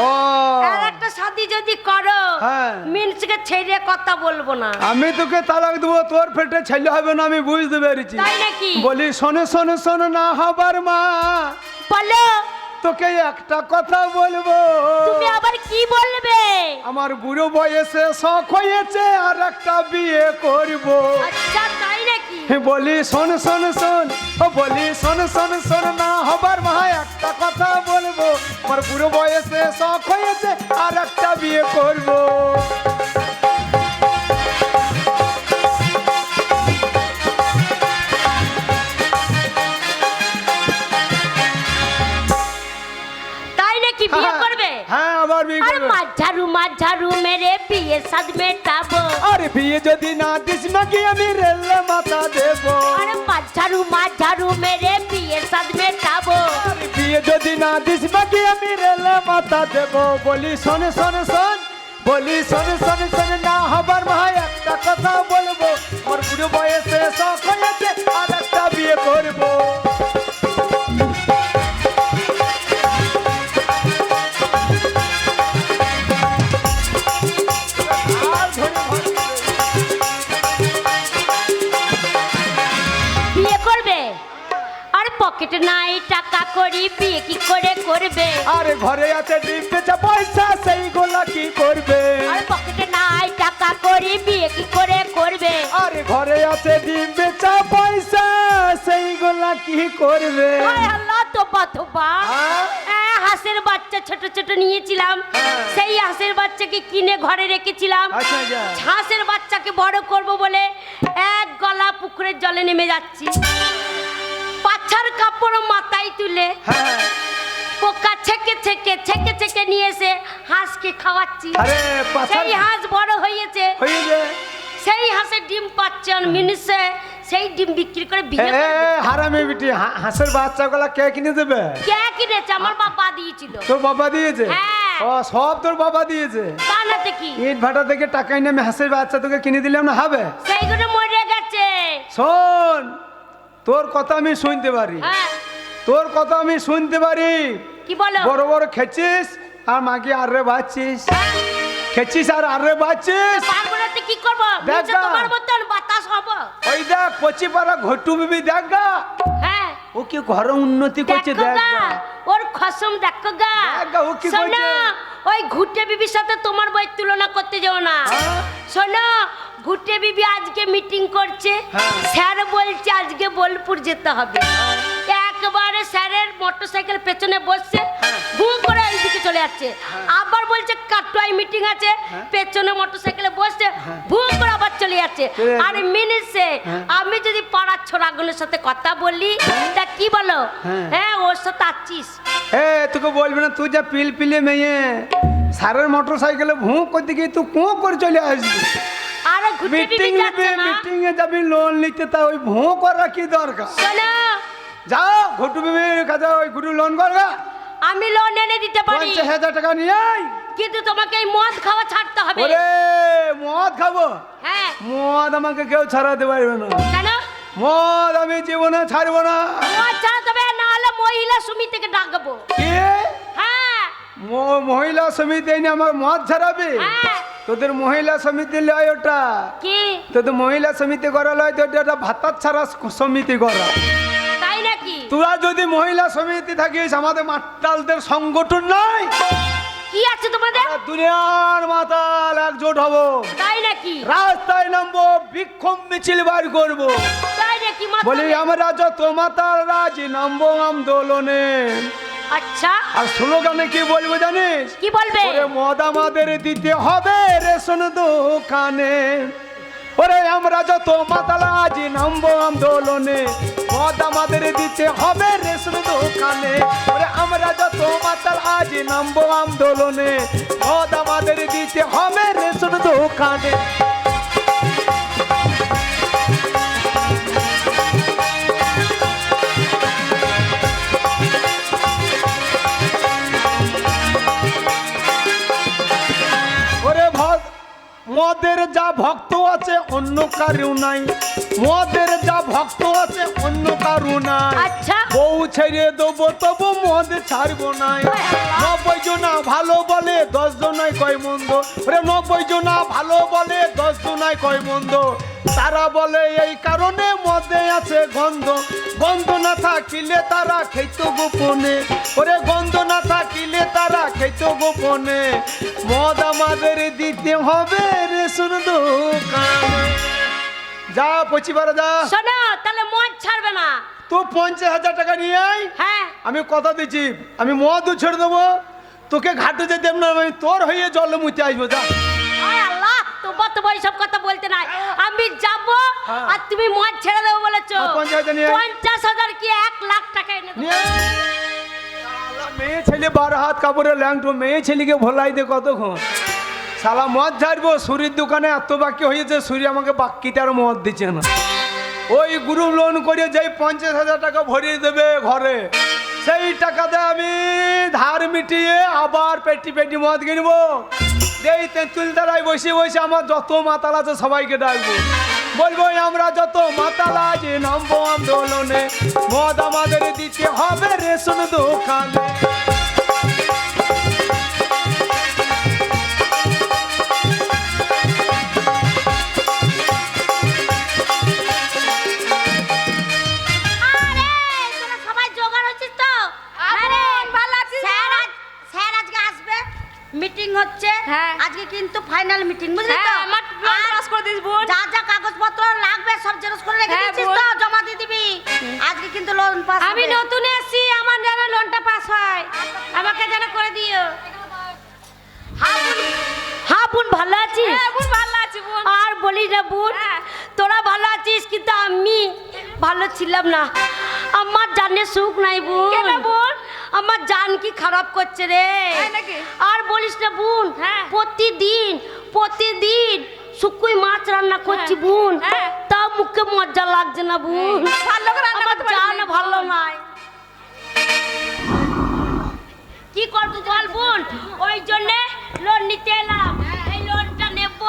ও আর একটা শাদি যদি করো, হ্যাঁ। মিনসকে ছেড়ে কথা বলবো না। আমি তোকে তালাক দেবো, তোর পেটে ছেলে হবে না, আমি বুঝতে পেরেছি। তাই নাকি? বলি শোনে শোনে শোনে না হবার মা, বলো। তোকে একটা কথা বলবো। তুমি আবার কি বলবে? আমার বুড়ো বয়সে শখ হয়েছে আর একটা বিয়ে করব। আচ্ছা তাই নাকি? বলি শোন শোন শোন, ও বলি শোন শোন শোন না হবার মা, একটা কথা বলবো। আমার বুড়ো বয়সে শখ হয়েছে আর একটা বিয়ে করব। তাই নাকি? বিয়ে করবে? হ্যাঁ আবার বিয়ে আর করবো। মাঝারু মেরে বিয়ে সাদ মেটাবো। আরে বিয়ে যদি না দিস নাকি আমি রেলে মাথা দেবো। আরে মাঝারু মেরে বিয়ে সাদ মেটাবো। আরে বিয়ে যদি না দিস নাকি আমি রেলে মাথা দেবো। বলি শোন শোন শোন, বলি শোন শোন শোন না হবার মা, একটা কথা বলবো। আমার বুড়ো বয়সে শখ হয়েছে আর একটা বিয়ে করবো। বিয়ে করবে? আর পকেটে নাই টাকা করি, বিয়ে কি করে করবে? আরে ঘরে আছে ডিম বেচা পয়সা, সেই গোলা কি করবে? আর পকেটে নাই টাকা করি, বিয়ে কি করে করবে? আরে ঘরে আছে ডিম বেচা পয়সা, সেই গোলা কি করবে? হায় আল্লাহ, তোবা। হ্যাঁ? হাঁসের বাচ্চা ছোট ছোট নিয়েছিলাম, হ্যাঁ। সেই হাঁসের বাচ্চাকে কিনে ঘরে রেখেছিলাম। আচ্ছা যা। হাঁসের বাচ্চাকে বড় করব বলে এক গলা পুকুরের জলে নেমে যাচ্ছি। পাছার কাপড় মাথায় তুলে হ্যাঁ। পোকা ছেকে নিয়ে এসে হাঁসকে খাওয়াচ্ছি। আরে পাছার সেই হাঁস বড় হয়েছে, হয়ে যায়। সেই হাঁসের ডিম পাচ্ছে আর মিনিসে সেই ডিম বিক্রি করে বিয়ে এ করবে। হারামি বিটি, হাঁসের বাচ্চাগুলা কে কিনে দেবে? কে কিনেছে? আমার বাবা দিয়েছিল। তোর বাবা দিয়েছে? হ্যাঁ। ও সব তোর বাবা দিয়েছে। বানাতে কি? ইট ভাটা থেকে টাকা এনে আমি হাঁসের বাচ্চা তোকে কিনে দিলাম না, হবে? সেইগুলো মরে গেছে। শোন, তোর কথা আমি শুনতে পারি, হ্যাঁ, তোর কথা আমি শুনতে পারি। কি বলো? বড় বড় খেছিস আর মাকে আরে বাচ্চিস, খেছিস আর আরে বাচ্চিস। পারবো না তো কি করবো? দেখ নিচে গা। তোমার মতন বাতাস হবো। ওই দেখ কচি পাড়া ঘটু বিবি, দেখ গা হ্যাঁ, ও কি ঘরে উন্নতি করছে, দেখো দেখ গা, গা। ওর খসম দেখো গা। দেখ গা, ও কি শোনো, করছে? ওই ঘুটে বিবির সাথে তোমার বই তুলনা করতে যাও না। হ্যাঁ? শোনো, ঘুটে বিবি আজকে মিটিং করছে, হ্যাঁ। স্যার বলছে আজকে বোলপুর যেতে হবে। একবারে স্যারের মোটরসাইকেল পেছনে বসছে, ঘুম করে এইদিকে চলে যাচ্ছে। আবার বলছে কাটোয়ায় মিটিং আছে, পেছনে মোটরসাইকেলে বসছে, ঘুম করে আবার চলে যাচ্ছে। চলে যাচ্ছে। আর মিনিটে আমি যদি পাড়ার ছোড়াগুলোর সাথে কথা বলি, তা কি বলো? হ্যাঁ। হ্যাঁ, ওর সাথে আছিস। এ তোকে বলবি না, তুই যা পিল পিলে মেয়ে সারের মোটর সাইকেলে ভুঁ করতে গিয়ে তুই কুঁ করে চলে আসবি। আর ঘুটে বিবি মিটিং যাচ্ছে না। মিটিং এ যাবি লোন নিতে, তা ওই ভুঁ করা কি দরকার? শোনো, যাও ঘুটু বিবির কাছে ওই ঘুটু লোন করগা, আমি লোন এনে দিতে পারি, 50,000 টাকা নিয়ে আয়। কিন্তু তোমাকে এই মদ খাওয়া ছাড়তে হবে। ওরে মদ খাবো? হ্যাঁ, মদ আমাকে কেউ ছাড়াতে পারবে না। কেন? মদ আমি জীবনে ছাড়বো না। মদ ছাড়তে হবে, না হলে মহিলা সমিতিকে ডাকবো। কি? হ্যাঁ, মহিলা সমিতি এনে আমার মদ ছাড়াবে? হ্যাঁ। তোদের মহিলা সমিতি লয় ওটা, কি? তোদের মহিলা সমিতি করা লয়, তোদের ভাতার ছাড়া সমিতি করা। তোরা যদি মহিলা সমিতি থাকিস, আমাদের মাতালদের সংগঠন নাই, কি আছে তোমাদের? আমরা দুনিয়ার মাতাল একজোট হব, তাই নাকি? রাস্তায় নামবো, বিক্ষোভ মিছিল বার করবো, তাই নাকি মাতাল? বলি আমরা যত মাতাল রাজি নামবো আন্দোলনে। আচ্ছা, আর স্লোগানে কি বলবো জানিস? কি বলবে? ওরে মদ আমাদের দিতে হবে রেশন দোকানে। ওরে আমরা যত মাতাল আজি নামবো আন্দোলনে, মদ আমাদের দিতে হবে রেশন দোকানে। ওরে আমরা যত মাতাল আজি নামবো আন্দোলনে, মদ আমাদের দিতে হবে রেশন দোকানে। মদের যা ভক্ত আছে অন্য কারু নাই, মদের যা ভক্ত আছে অন্য কারু নাই। আচ্ছা, বউ ছেড়ে দেবো তবু মদ ছাড়বো নাই। 90 জনা ভালো বলে 10 জনাই কয় মন্দ, ওরে 90 জনা ভালো বলে 10 জনাই কয় মন্দ। তারা বলে এই কারণে মদে আছে গন্ধ, গন্ধ না থাকিলে তারা খেত গোপনে। ওরে গন্ধ না থাকিলে তারা খেত গোপনে, মদ আমাদের দিতে হবে রেশন দোকানে। যা 25 যা। শোনো, তাহলে মদ ছাড়বে না তো 50,000 টাকা নিয়ে আয়। হ্যাঁ, আমি কথা দিচ্ছি, আমি মদ ছেড়ে দেবো, তোকে ঘাটে যেতে দেব না, আমি তোর হয়ে জলে মুতে আসবো। যা। আয় আল্লাহ, তোমার তো সব কথা বলতে নাই। আমি যাব, হ্যাঁ। আর তুমি মদ ছেড়ে দেবো বলেছো। 50,000 নিয়ে আয়। 50,000 কি 1 লাখ টাকা এনে দেবো? নিয়ে আয়। শালা মেয়ে ছেলে 12 হাত কাপড়ের ল্যাংটো, মেয়ে ছেলেকে ভোলাই দে কতক্ষণ। শালা মদ ছাড়বো, সুরির দোকানে এত বাকি হয়েছে, সুরি আমাকে বাকিটার মদ দিচ্ছে না। ওই গ্রুপ লোন করে যেই 50,000 টাকা ভরিয়ে দেবে ঘরে, সেই টাকাতে আমি ধার মিটিয়ে আবার পেটি পেটি মদ কিনবো। এই তেঁতুল তলায় বসে বসে আমার যত মাতাল আছে সবাইকে ডাকবো, বলবো আমরা যত মাতাল আছি নামবো আন্দোলনে, মদ আমাদের দিতে হবে রেশন দোকানে। আরে, তোরা সবাই জোগাড় হচ্ছিস তো? আরে, ভালো আছিস? স্যার আজকে আসবে, মিটিং হচ্ছে। হ্যাঁ। আজকে কিন্তু ফাইনাল মিটিং, বুঝলি তো? হ্যাঁ, আমার লোন আর পাস করে দিস বোন। যা যা কাগজপত্র লাগবে সব জেরক্স করে রেখে হ্যাঁ, দিয়েছিস বোন। তো? জমা দিয়ে দিবি। আজকে কিন্তু লোন পাস হবে। আমি নতুন এসেছি, আমার যেন লোনটা পাস হয়, আমাকে যেন করে দিও। হ্যাঁ বোন, ভালো আছিস? হ্যাঁ বোন, ভালো আছি বোন। আর বলিস না বোন, হ্যাঁ। তোরা ভালো আছিস, কিন্তু আমি ভালো ছিলাম না। আমার জানে সুখ নাই বোন। কেন বোন? আমার জান কি খারাপ করছে রে। তাই নাকি? আর বলিস না বোন, হ্যাঁ। প্রতিদিন শুকুই মাছ রান্না করছি বোন, হ্যাঁ। তাও মুখে মজা লাগছে না বোন। ভালো করে রান্না আমার করতে পারিস জান নি, ভালো বোন। নাই। কি করবো বল বোন, ওই জন্যে লোন নিতে এলাম। এই লোনটা নেব,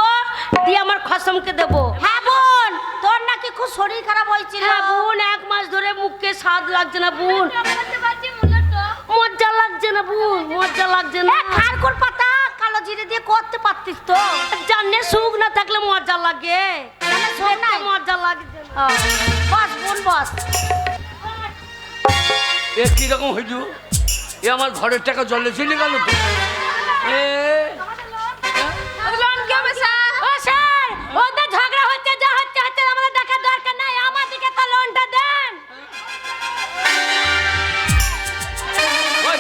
দিয়ে আমার খসমকে দেবো। হ্যাঁ বোন, তোর নাকি খুব শরীর খারাপ হয়েছিল। হ্যাঁ বোন, 1 মাস ধরে মুখে স্বাদ লাগছে না বোন, মজা লাগছে না বোন, মজা লাগছে না। খারকুর পাতা কালো জিরে দিয়ে করতে পারতিস তো? জানে সুখ না থাকলে মজা লাগে, মজা লাগছে না। বস বোন বস। এ কিরকম হইল? এ আমার ঘরের টাকা জলে চলে গেল তো। এ লোন কি হবে স্যার? ও স্যার, ওদের ঝগড়া হচ্ছে, যা হচ্ছে হচ্ছে, আমাদের টাকা দরকার নাই, আমাদেরকে তো লোনটা দেন। ওই,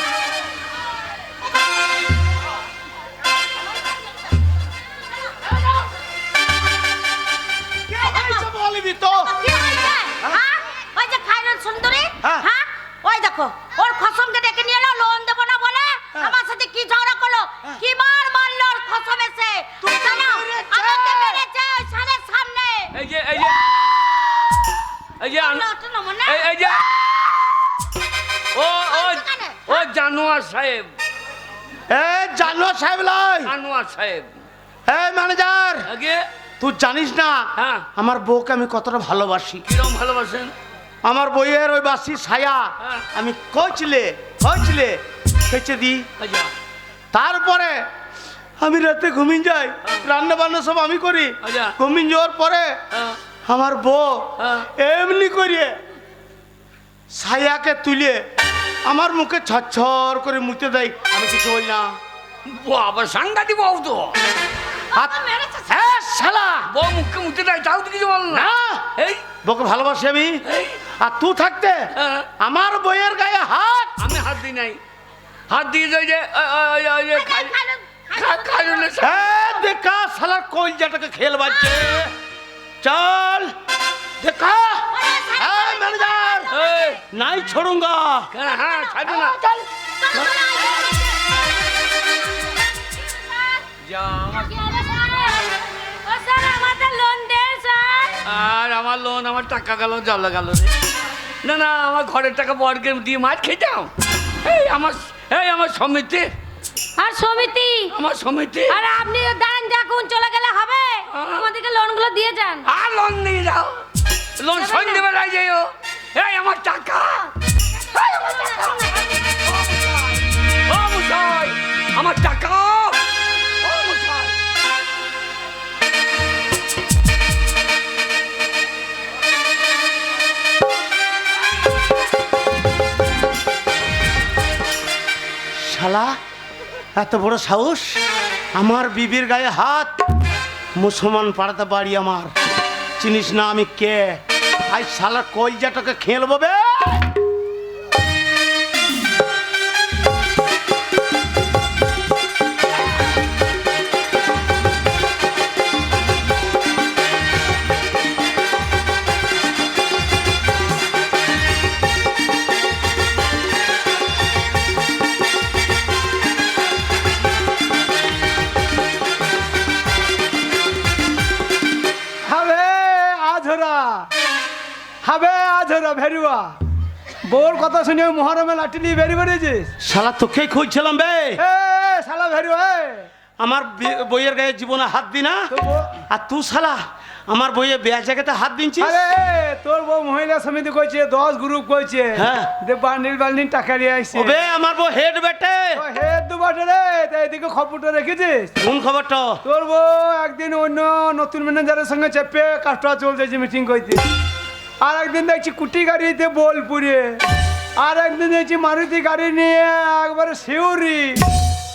বলবি তো? কি হয়েছে? হ্যাঁ? ওই যে খায়রুল সুন্দরী, হ্যাঁ। হ্যাঁ? ওই দেখো, ওর খসমকে ডেকে নিয়ে এলো লোন দেবো না বলে, আমার সাথে কি ঝগড়া করলো, কি মার মারলো ওর খসম এসে। জানো, আমাকে মেরেছে ওই সারের সামনে। এই যে এই যে এই যে ওঠো না মনে? এই যে ও ও ও জানোয়ার সাহেব, এ জানো সাহেব লাই, জানোয়ার সাহেব। এ ম্যানেজার, আগে তুই জানিস না হ্যাঁ। আমার বউকে আমি কতটা ভালোবাসি। কিরম ভালোবাসেন? আমার বইয়ের ওই বাসি ছায়া হ্যাঁ। আমি কচলে খেচে দিই। আচ্ছা, তারপরে আমি রাতে ঘুমিয়ে যাই, রান্না বান্না সব আমি করি। আচ্ছা। ঘুমিয়ে যাওয়ার পরে হ্যাঁ, আমার বউ হ্যাঁ। এমনি করিয়ে ছায়াকে তুলে আমার মুখে ছচ্ছর করে মুতে দেয়, আমি কিছু বলি না। বাবা সাংঘাতিক বউ তো। হ্যাঁ শালা, বউ মুখকে মুতে দেয়, তাও তো কিছু বল না। না এই বউকে ভালোবাসি আমি। এই, আর তুই থাকতে হ্যাঁ। আমার বইয়ের গায়ে হাত। আমি হাত দিই নাই, হাত দিয়ে যাই যে খাইলে দেখা শালা কলজাটাকে খেল বাজছে। চল দেখা ম্যানেজার নাই छोड़ूंगा। হ্যাঁ ছাড়বে না। যা ও স্যার আমাদের লোন দেন স্যার। আর আমার লোন, আমার টাকা গেল, জ্বালা গেল রে। না না, আমার ঘরের টাকা বরকে দিয়ে মাছ খেতাম। এই আমার সমিতি, আর সমিতি, আমার সমিতি। আরে আপনি দাঁড়ান, দেখুন চলে গেলে হবে, আমাদেরকে লোনগুলো দিয়ে যান। আর লোন নিয়ে যাও, লোন সন্ধ্যেবেলায় যাইও। এই আমার টাকা, এই আমার টাকা। ও মশাই, আমার টাকা। ও মশাই, শালা এত বড় সাহস, আমার বিবির গায়ে হাত। মুসলমান পাড়াতে বাড়ি আমার, চিনিস না আমি কে? আই শালা কলজাটাকে খেলবো বে। হবে আঝরা ভেরুয়া, বোর কথা শুনে মহরমে লাঠি নিয়ে বেরিয়ে বেরিয়েছিস। শালা তোকেই খুঁজছিলাম বে। এ শালা ভেরুয়া, আমার বইয়ের গায়ে জীবনে হাত দি না, আর তুই শালা আমার বইয়ে বেয়া জায়গাতে হাত দিনছিস। আরে তোর বউ মহিলা সমিতি কইছে, 10 গ্রুপ কইছে, হ্যাঁ। যে বান্ডিল বান্ডিল টাকা নিয়ে আইছে। ওবে আমার বউ হেড বেটে। ও হে দুবাটে রে, তাই এদিকে খবরটা রেখেছিস? কোন খবরটা? তোর বউ একদিন অন্য নতুন ম্যানেজারের সঙ্গে চেপে কাজটা চলতেছে মিটিং করতে, আর একদিন দেখছি কুটি গাড়িতে বোলপুরে, আর একদিন দেখছি মারুতি গাড়ি নিয়ে একবারে শিউরি।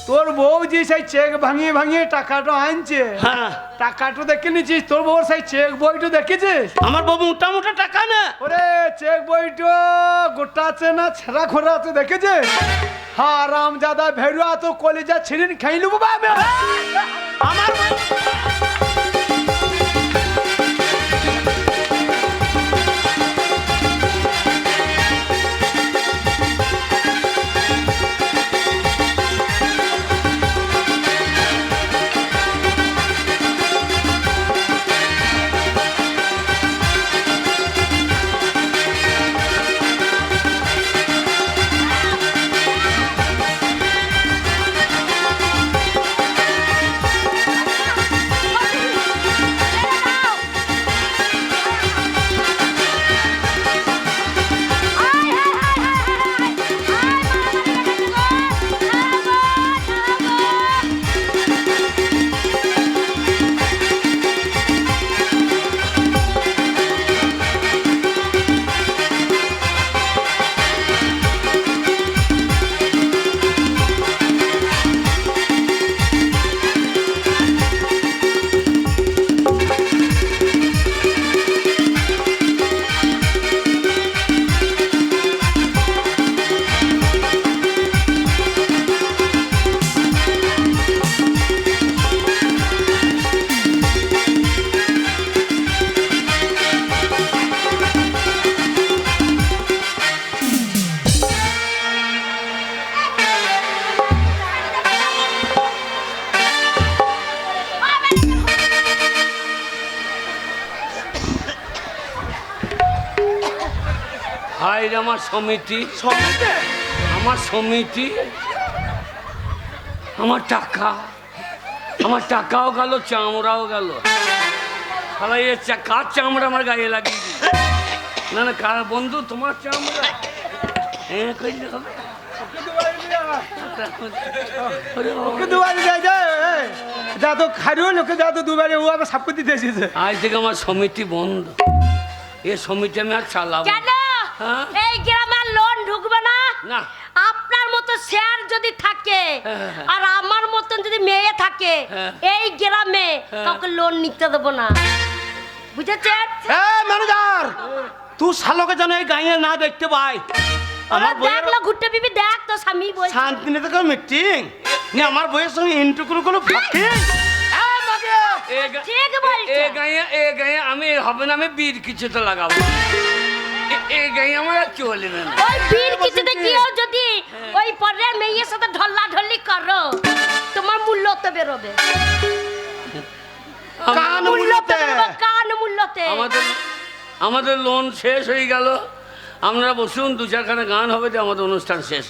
তোর বউ যে সেই চেক ভাঙিয়ে ভাঙিয়ে টাকাটা আনছে, হ্যাঁ। টাকাটা দেখে নিছিস? তোর বউর সেই চেক বইটা দেখেছিস? আমার বউ মোটা মোটা টাকা না। ওরে চেক বইটা গোটা আছে না ছেঁড়া খোরা আছে দেখেছিস? হারাম জাদা ভেরুয়া, তো কলেজা ছিড়িন খাই নেবো বাবা আমার বউ হাই রে আমার সমিতি, সমিতি আমার সমিতি, আমার টাকা, আমার টাকাও গেল, চামড়াও গেল। তাহলে এ কার চামড়া আমার গায়ে লাগিয়ে দিল? না না, কার বন্ধু তোমার চামড়া? হ্যাঁ কইলে হবে। ওকে দুবারে যায় যায়, যা তো খারিও লোকে যা তো দুবারে ও আবার সাপ দিতে এসেছে। আজ থেকে আমার সমিতি বন্ধ। এ সমিতি আমি আর চালাবো। কেন? হ্যাঁ? এই গ্রাম না। আপনার মতো স্যার যদি থাকে হ্যাঁ। আর আমার মতন যদি মেয়ে থাকে হ্যাঁ। এই গ্রামে কাউকে লোন নিতে দেবো না, বুঝেছেন? এ ম্যানেজার তুই শালোকে যেন এই গাঁয়ে না দেখতে পাই। আমার বইয়ের দেখলো ঘুরতে বিবি, দেখ তো স্বামী বলছে। শান্তিনিকেতন মিটিং নি আমার বইয়ের সঙ্গে ইন্টুকুরু কোনো ফাঁকি ঠিক বলছে। এ গায়ে আমি হবে না, আমি বীর কিছুতে লাগাবো। এ গায়ে আমার আর চলবে না। ওই বীর কিছুতে গিয়েও যদি ওই পরের মেয়ের সাথে ঢল্লা ঢল্লি করো, তোমার মূল্য তো বেরোবে। কান মূল্য মুল্লতে বেরোবে, কান মূল্যতে। আমাদের লোন শেষ হয়ে গেল। আপনারা বসুন, দু চারখানা গান হবে, যে আমাদের অনুষ্ঠান শেষ।